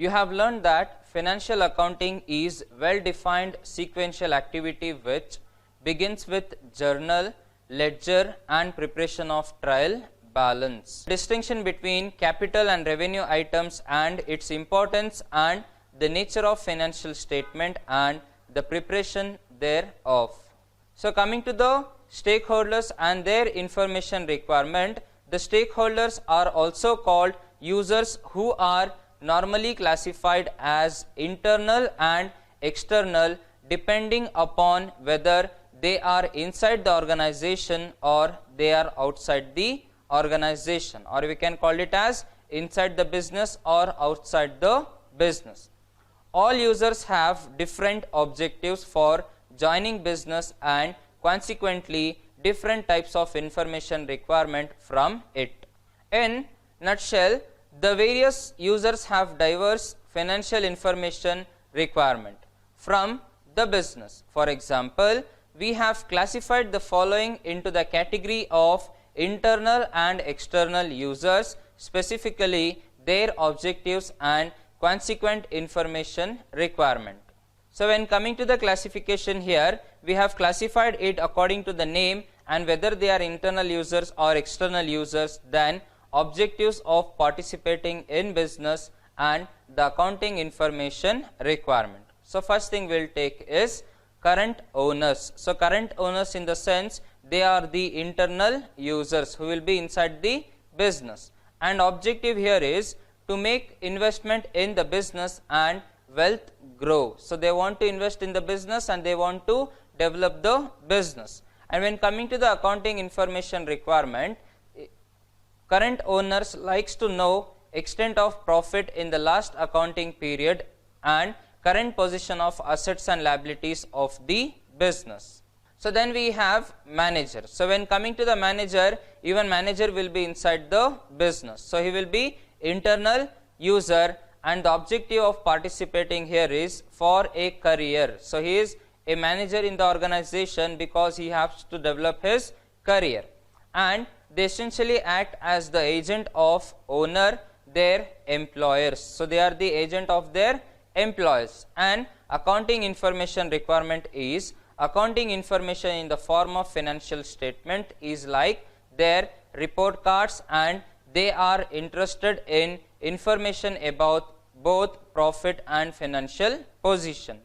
you have learned that financial accounting is well-defined sequential activity which begins with journal, ledger and preparation of trial balance. Distinction between capital and revenue items and its importance and the nature of financial statement and the preparation thereof. So coming to the stakeholders and their information requirement, the stakeholders are also called users who are normally classified as internal and external depending upon whether they are inside the organization or they are outside the organization, or we can call it as inside the business or outside the business. All users have different objectives for joining business and consequently different types of information requirement from it. In nutshell, the various users have diverse financial information requirement from the business. For example, we have classified the following into the category of internal and external users, specifically their objectives and consequent information requirement. So when coming to the classification here, we have classified it according to the name and whether they are internal users or external users, then objectives of participating in business and the accounting information requirement. So first thing we will take is current owners. So current owners in the sense they are the internal users who will be inside the business, and objective here is to make investment in the business and wealth grow. So they want to invest in the business and they want to develop the business. And when coming to the accounting information requirement, current owners likes to know extent of profit in the last accounting period and current position of assets and liabilities of the business. So then we have manager. So when coming to the manager, even manager will be inside the business. So he will be internal user and the objective of participating here is for a career. So he is a manager in the organization because he has to develop his career, and they essentially act as the agent of owner, their employers. So they are the agent of their employers, and accounting information requirement is accounting information in the form of financial statement is like their report cards, and they are interested in information about both profit and financial position.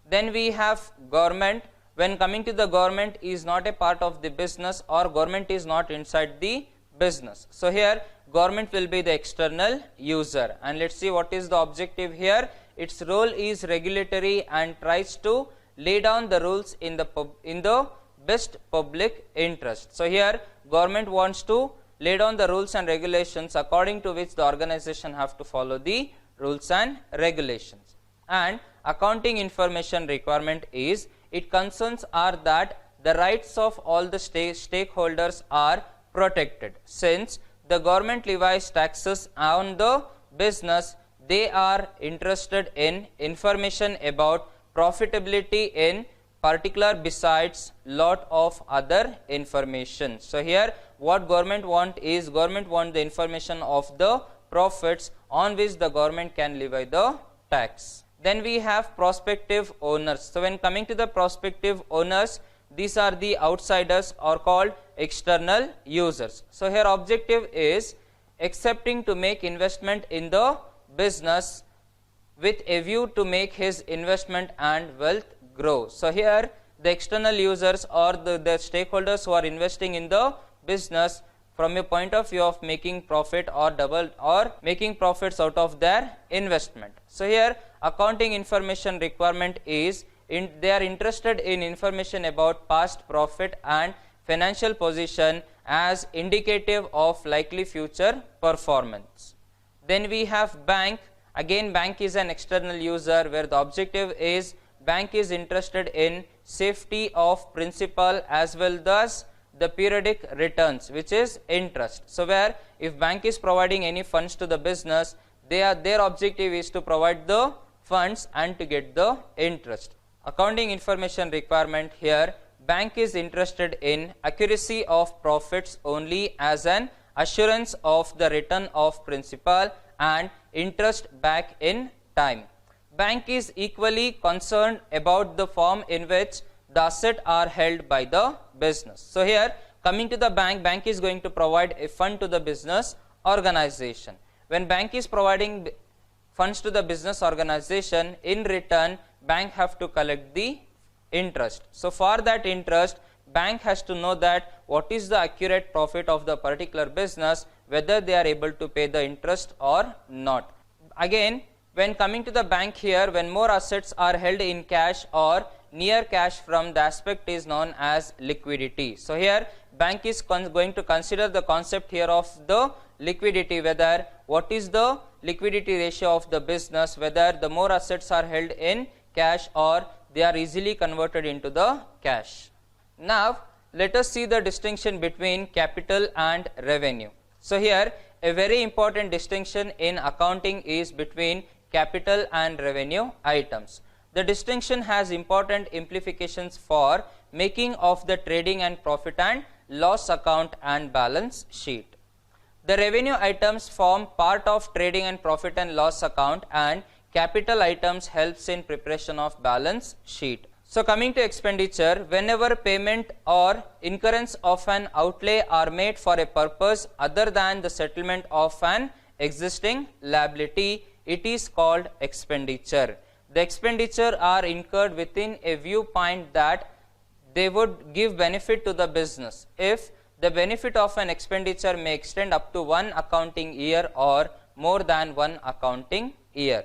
Then we have government. When coming to the government is not a part of the business or government is not inside the business. So here government will be the external user, and let's see what is the objective here. Its role is regulatory and tries to lay down the rules in the best public interest. So here government wants to lay down the rules and regulations according to which the organization have to follow the rules and regulations. And accounting information requirement is it concerns are that the rights of all the stakeholders are protected. Since the government levies taxes on the business, they are interested in information about profitability in particular besides lot of other information. So here what government want is government want the information of the profits on which the government can levy the tax. Then we have prospective owners. So when coming to the prospective owners, these are the outsiders or called external users. So here objective is accepting to make investment in the business with a view to make his investment and wealth grow. So here the external users or the stakeholders who are investing in the business from a point of view of making profit or making profits out of their investment. So here accounting information requirement is they are interested in information about past profit and financial position as indicative of likely future performance. Then we have bank. Again, bank is an external user where the objective is bank is interested in safety of principal as well as the periodic returns, which is interest. So where if bank is providing any funds to the business, their objective is to provide the funds and to get the interest. Accounting information requirement here, bank is interested in accuracy of profits only as an assurance of the return of principal and interest back in time. Bank is equally concerned about the form in which the assets are held by the business. So here, coming to the bank is going to provide a fund to the business organization. When bank is providing funds to the business organization, in return bank have to collect the interest. So for that interest, bank has to know that what is the accurate profit of the particular business, whether they are able to pay the interest or not. Again, when coming to the bank here, when more assets are held in cash or near cash from, the aspect is known as liquidity. So here bank is going to consider the concept here of the liquidity, whether what is the liquidity ratio of the business, whether the more assets are held in cash or they are easily converted into the cash. Now let us see the distinction between capital and revenue. So here a very important distinction in accounting is between capital and revenue items. The distinction has important implications for making of the trading and profit and loss account and balance sheet. The revenue items form part of trading and profit and loss account, and capital items helps in preparation of balance sheet. So coming to expenditure, whenever payment or incurrence of an outlay are made for a purpose other than the settlement of an existing liability, it is called expenditure. The expenditure are incurred within a viewpoint that they would give benefit to the business. If the benefit of an expenditure may extend up to one accounting year or more than one accounting year.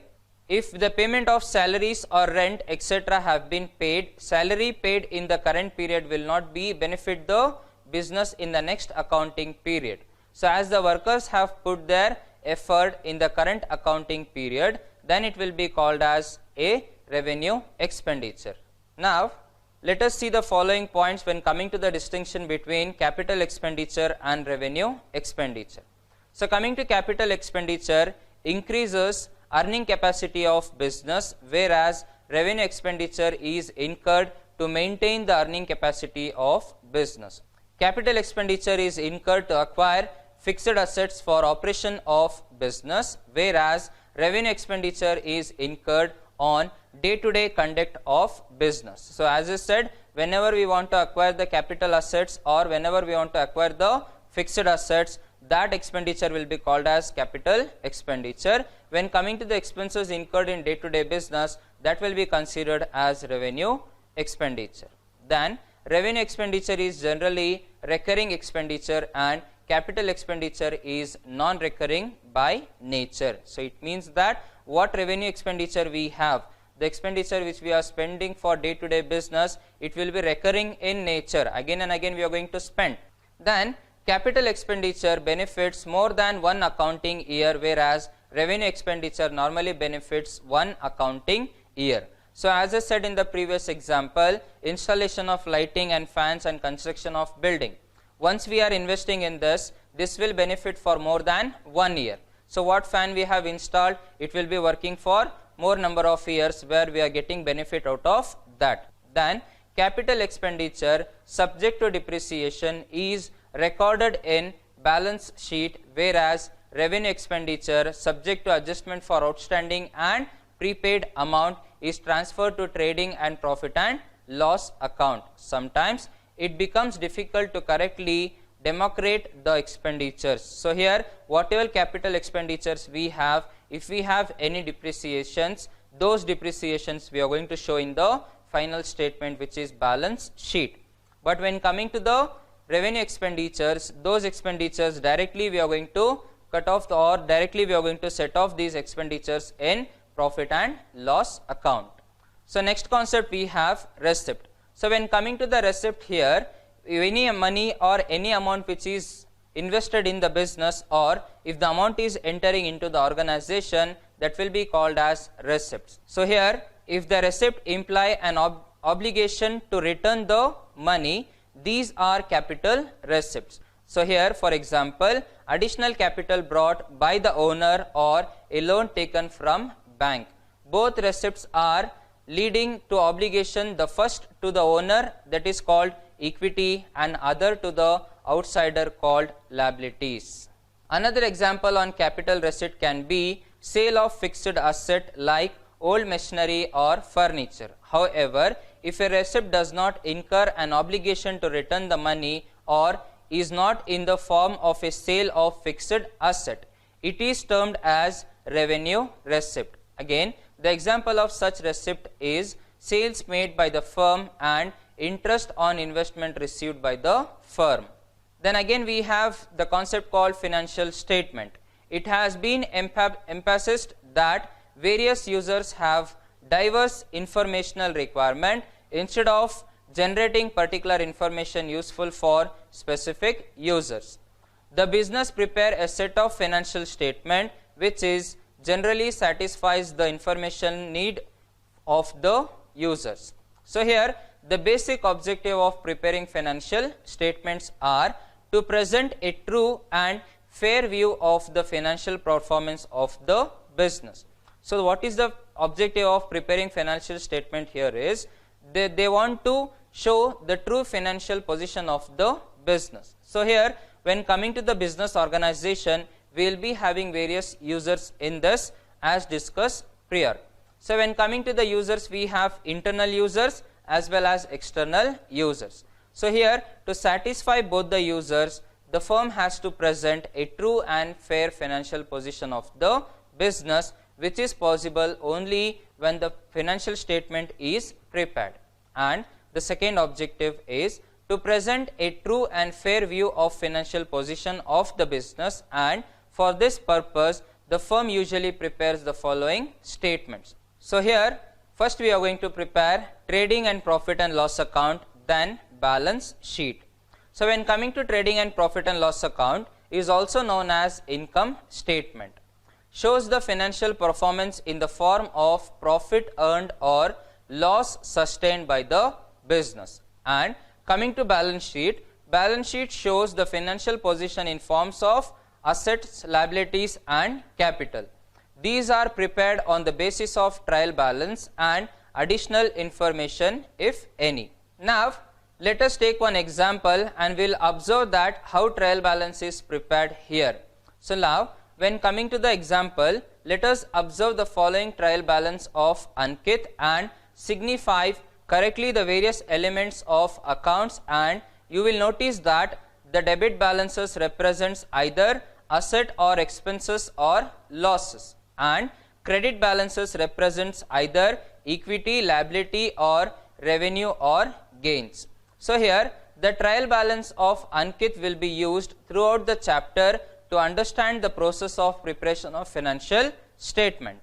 If the payment of salaries or rent etc. have been paid, salary paid in the current period will not be benefit the business in the next accounting period. So as the workers have put their effort in the current accounting period, then it will be called as a revenue expenditure. Now let us see the following points when coming to the distinction between capital expenditure and revenue expenditure. So coming to capital expenditure increases earning capacity of business, whereas revenue expenditure is incurred to maintain the earning capacity of business. Capital expenditure is incurred to acquire fixed assets for operation of business, whereas revenue expenditure is incurred on day-to-day conduct of business. So as I said, whenever we want to acquire the capital assets or whenever we want to acquire the fixed assets, that expenditure will be called as capital expenditure. When coming to the expenses incurred in day-to-day business, that will be considered as revenue expenditure. Then revenue expenditure is generally recurring expenditure and capital expenditure is non-recurring by nature. So it means that what revenue expenditure we have, the expenditure which we are spending for day-to-day business, it will be recurring in nature. Again and again we are going to spend. Then capital expenditure benefits more than one accounting year, whereas revenue expenditure normally benefits one accounting year. So as I said in the previous example, installation of lighting and fans and construction of building. Once we are investing in this will benefit for more than 1 year. So what fan we have installed, it will be working for more number of years where we are getting benefit out of that. Then capital expenditure subject to depreciation is recorded in balance sheet, whereas revenue expenditure subject to adjustment for outstanding and prepaid amount is transferred to trading and profit and loss account. Sometimes it becomes difficult to correctly demarcate the expenditures. So here whatever capital expenditures we have, if we have any depreciations, those depreciations we are going to show in the final statement, which is balance sheet. But when coming to the revenue expenditures, those expenditures directly we are going to cut off or directly we are going to set off these expenditures in profit and loss account. So next concept we have receipt. So when coming to the receipt here, any money or any amount which is invested in the business, or if the amount is entering into the organization, that will be called as receipts. So here if the receipt imply an obligation to return the money, these are capital receipts. So here for example, additional capital brought by the owner or a loan taken from bank. Both receipts are leading to obligation, the first to the owner, that is called equity, and other to the outsider called liabilities. Another example on capital receipt can be sale of fixed asset like old machinery or furniture. However, if a receipt does not incur an obligation to return the money or is not in the form of a sale of fixed asset, it is termed as revenue receipt. Again, the example of such receipt is sales made by the firm and interest on investment received by the firm. Then again we have the concept called financial statement. It has been emphasized that various users have diverse informational requirement. Instead of generating particular information useful for specific users, the business prepare a set of financial statement which is generally satisfies the information need of the users. So here the basic objective of preparing financial statements are to present a true and fair view of the financial performance of the business. So what is the objective of preparing financial statement here is they want to show the true financial position of the business. So here when coming to the business organization, we will be having various users in this as discussed prior. So when coming to the users, we have internal users as well as external users. So here to satisfy both the users, the firm has to present a true and fair financial position of the business, which is possible only when the financial statement is prepared. And the second objective is to present a true and fair view of financial position of the business, and for this purpose the firm usually prepares the following statements. So here first we are going to prepare trading and profit and loss account, then balance sheet. So when coming to trading and profit and loss account is also known as income statement. Shows the financial performance in the form of profit earned or loss sustained by the business. And coming to balance sheet shows the financial position in forms of assets, liabilities and capital. These are prepared on the basis of trial balance and additional information if any. Now let us take one example and we'll observe that how trial balance is prepared here. So now when coming to the example, let us observe the following trial balance of Ankit and signify correctly the various elements of accounts, and you will notice that the debit balances represents either asset or expenses or losses, and credit balances represents either equity, liability or revenue or gains. So here the trial balance of Ankit will be used throughout the chapter to understand the process of preparation of financial statement.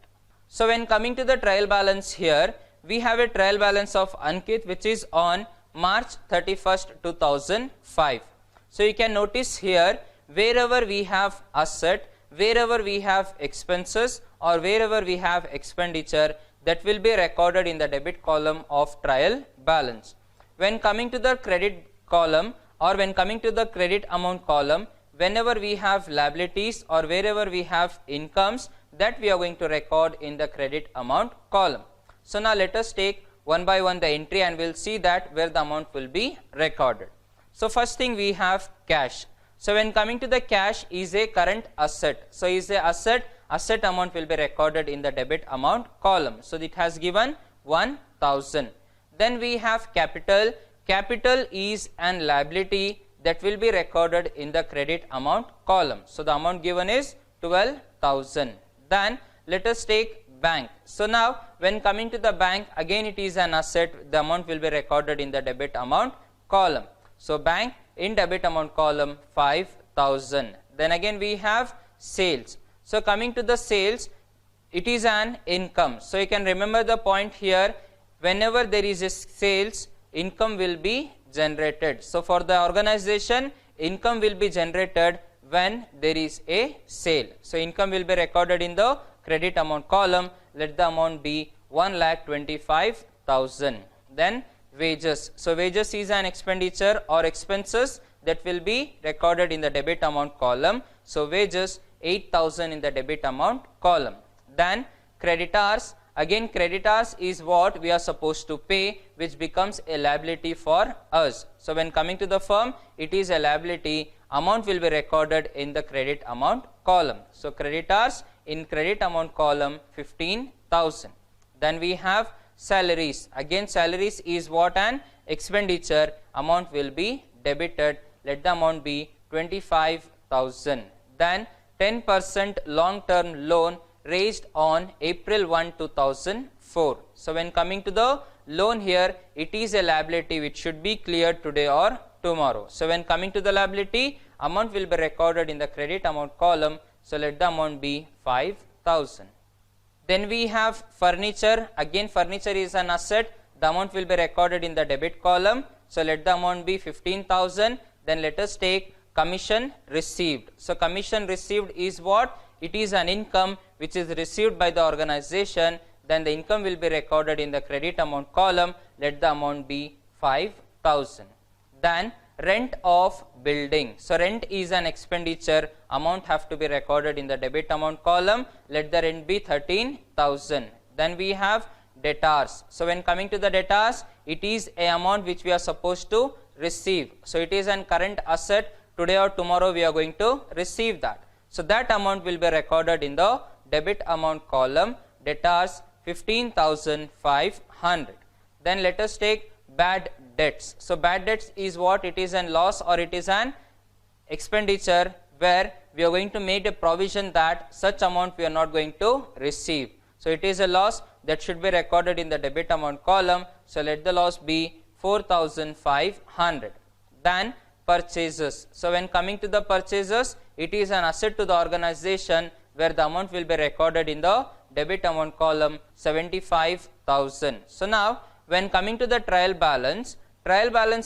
So when coming to the trial balance here, we have a trial balance of Ankit which is on March 31st, 2005. So you can notice here wherever we have asset, wherever we have expenses or wherever we have expenditure, that will be recorded in the debit column of trial balance. When coming to the credit column or when coming to the credit amount column, whenever we have liabilities or wherever we have incomes, that we are going to record in the credit amount column. So now let us take one by one the entry and we'll see that where the amount will be recorded. So first thing we have cash. So when coming to the cash is a current asset. So is a asset amount will be recorded in the debit amount column. So it has given 1000. Then we have capital. Capital is an liability that will be recorded in the credit amount column. So the amount given is 12,000. Then let us take bank. So now when coming to the bank, again it is an asset, the amount will be recorded in the debit amount column. So bank in debit amount column 5,000. Then again we have sales. So coming to the sales, it is an income. So you can remember the point here, whenever there is a sales, income will be generated. So for the organization, income will be generated when there is a sale. So income will be recorded in the credit amount column. Let the amount be 1,25,000. Then wages. So wages is an expenditure or expenses that will be recorded in the debit amount column. So wages 8,000 in the debit amount column. Then creditors. Again creditors is what we are supposed to pay, which becomes a liability for us. So when coming to the firm, it is a liability, amount will be recorded in the credit amount column. So creditors in credit amount column 15,000. Then we have salaries. Again salaries is what? An expenditure. Amount will be debited. Let the amount be 25,000. Then 10% long term loan raised on April 1, 2004. So when coming to the loan here, it is a liability which should be cleared today or tomorrow. So when coming to the liability, amount will be recorded in the credit amount column. So let the amount be 5,000. Then we have furniture. Again furniture is an asset. The amount will be recorded in the debit column. So let the amount be 15,000. Then let us take commission received. So commission received is what? It is an income which is received by the organization. Then the income will be recorded in the credit amount column. Let the amount be 5,000. Then rent of building. So rent is an expenditure. Amount have to be recorded in the debit amount column. Let the rent be 13,000. Then we have debtors. So when coming to the debtors, it is a amount which we are supposed to receive. So it is an current asset. Today or tomorrow we are going to receive that. So that amount will be recorded in the debit amount column. Debtors 15,500. Then let us take bad debts. So bad debts is what? It is an loss or it is an expenditure where we are going to make a provision that such amount we are not going to receive. So it is a loss that should be recorded in the debit amount column. So let the loss be 4,500. Then purchases. So when coming to the purchases, it is an asset to the organization where the amount will be recorded in the debit amount column 75,000. So now when coming to the trial balance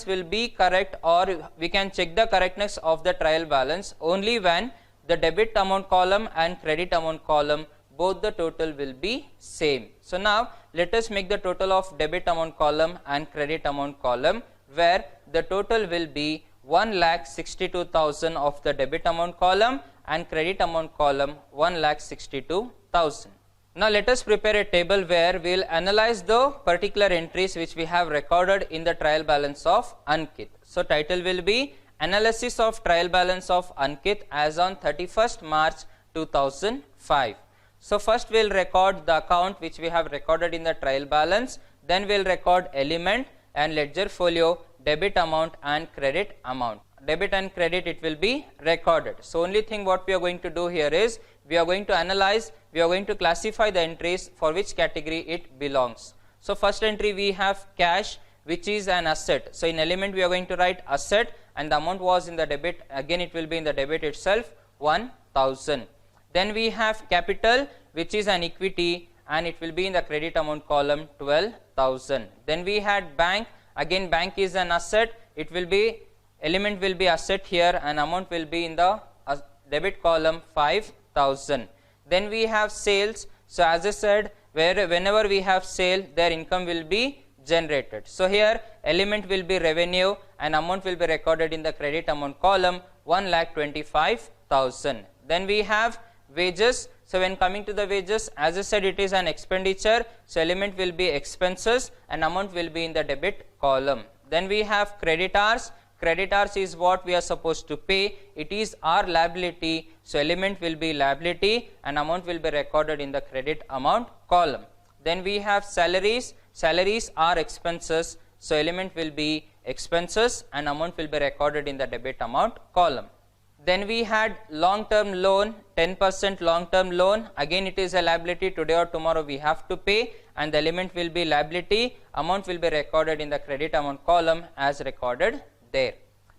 will be correct, or we can check the correctness of the trial balance only when the debit amount column and credit amount column both the total will be same. So now let us make the total of debit amount column and credit amount column where the total will be 1,62,000 of the debit amount column and credit amount column 1,62,000. Now let us prepare a table where we will analyze the particular entries which we have recorded in the trial balance of Ankit. So title will be Analysis of Trial Balance of Ankit as on 31st March 2005. So first we will record the account which we have recorded in the trial balance. Then we will record element and ledger folio, debit amount and credit amount. Debit and credit it will be recorded. So only thing what we are going to do here is we are going to analyze, we are going to classify the entries for which category it belongs. So first entry we have cash, which is an asset. So in element we are going to write asset and the amount was in the debit. Again it will be in the debit itself 1,000. Then we have capital, which is an equity and it will be in the credit amount column 12,000. Then we had bank. Again bank is an asset. It will be element will be asset here and amount will be in the debit column 5,000. Then we have sales. So as I said, whenever we have sale, their income will be generated. So here element will be revenue and amount will be recorded in the credit amount column 1,25,000. Then we have wages. So when coming to the wages, as I said, it is an expenditure. So element will be expenses and amount will be in the debit column. Then we have creditors. Creditors is what we are supposed to pay. It is our liability. So element will be liability and amount will be recorded in the credit amount column. Then we have salaries. Salaries are expenses. So element will be expenses and amount will be recorded in the debit amount column. Then we had long term loan, 10% long term loan. Again it is a liability. Today or tomorrow we have to pay and the element will be liability. Amount will be recorded in the credit amount column as recorded there.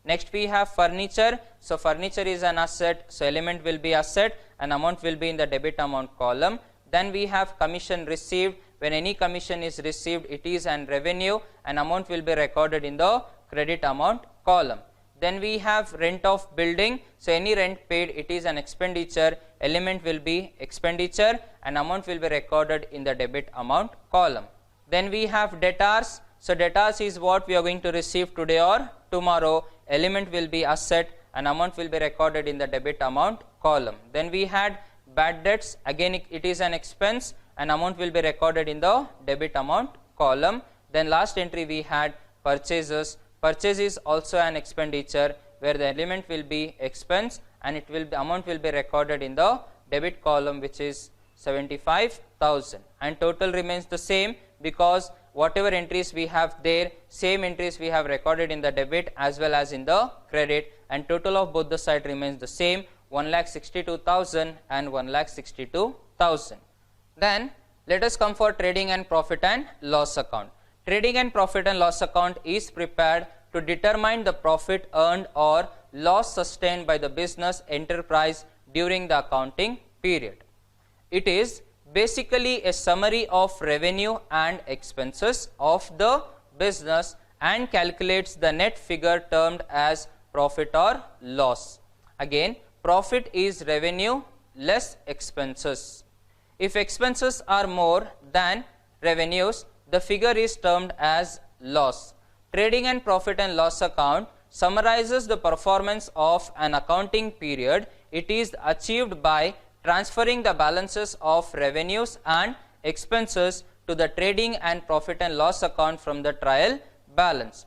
Next we have furniture. So furniture is an asset. So element will be asset and amount will be in the debit amount column. Then we have commission received. When any commission is received, it is an revenue and amount will be recorded in the credit amount column. Then we have rent of building. So any rent paid, it is an expenditure. Element will be expenditure and amount will be recorded in the debit amount column. Then we have debtors. So debtors is what we are going to receive today or tomorrow. Element will be asset and amount will be recorded in the debit amount column. Then we had bad debts. Again it is an expense and amount will be recorded in the debit amount column. Then last entry we had purchases. Purchase is also an expenditure where the element will be expense and it will be, amount will be recorded in the debit column, which is 75,000, and total remains the same because whatever entries we have there, same entries we have recorded in the debit as well as in the credit, and total of both the side remains the same, 1,62,000 and 1,62,000. Then let us come for trading and profit and loss account. Trading and profit and loss account is prepared to determine the profit earned or loss sustained by the business enterprise during the accounting period. It is basically a summary of revenue and expenses of the business and calculates the net figure termed as profit or loss. Again, profit is revenue less expenses. If expenses are more than revenues, the figure is termed as loss. Trading and profit and loss account summarizes the performance of an accounting period. It is achieved by transferring the balances of revenues and expenses to the trading and profit and loss account from the trial balance.